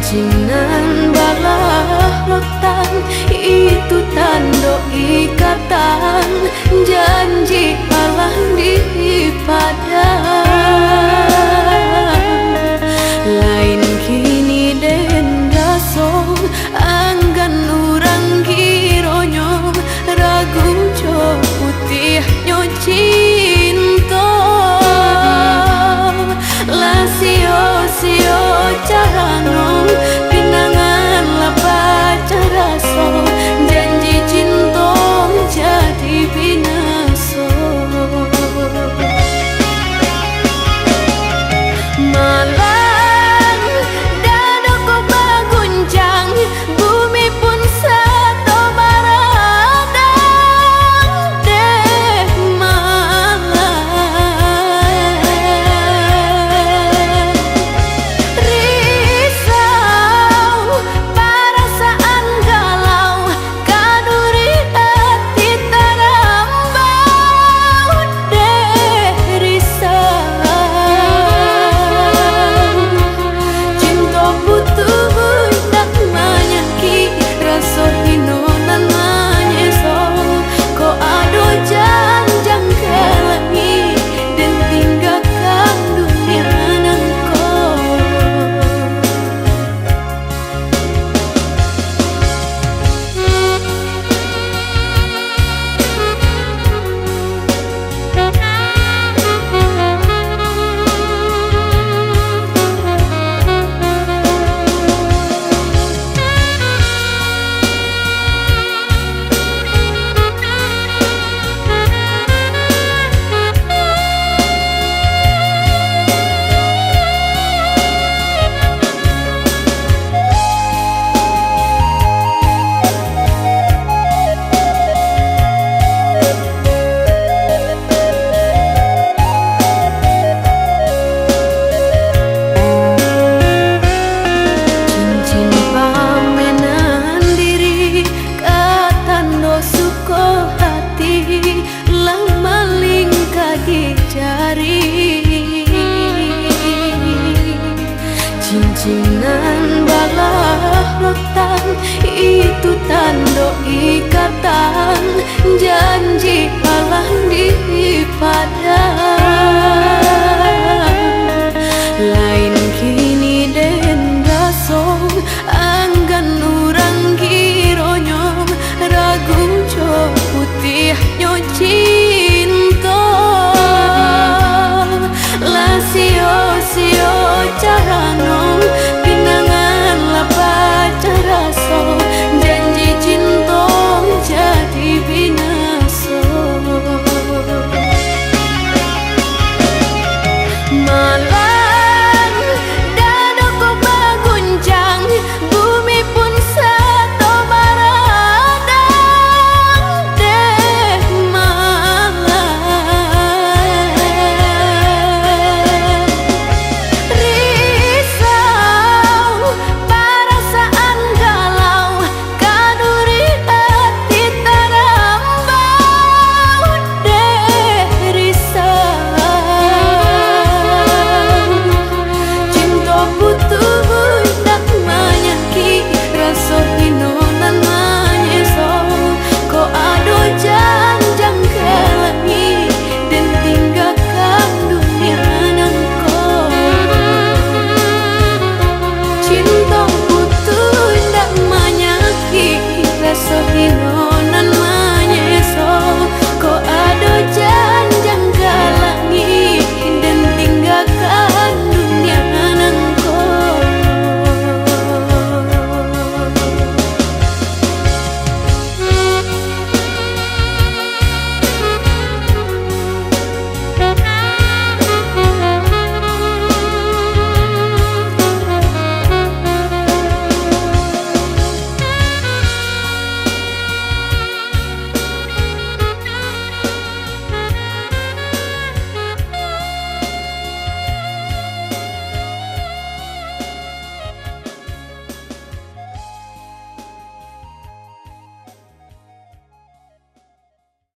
Cincinnan balah rotan itu tanda ikatan, janji Allah di padang. Lain kini den rasong anggan urang gironyo ragu jo putih nyo cinta. La sio carano pinangan lapa caraso, janji cinta jadi binaso. Malang dadoko baguncang, bumi pun sato maradang deh malang. Risau perasaan galau, kaduri hati terambau deh risau. Cinta butuh tak menyaki, rasa hinonan menyesal. Ko ado janjang ke langit dan tinggalkan dunia nangko. Cincin pamenan diri katando suko hati, lama lingkah di jari. Cincinan balah rotan itu tanda ikatan, janji Allah di padang.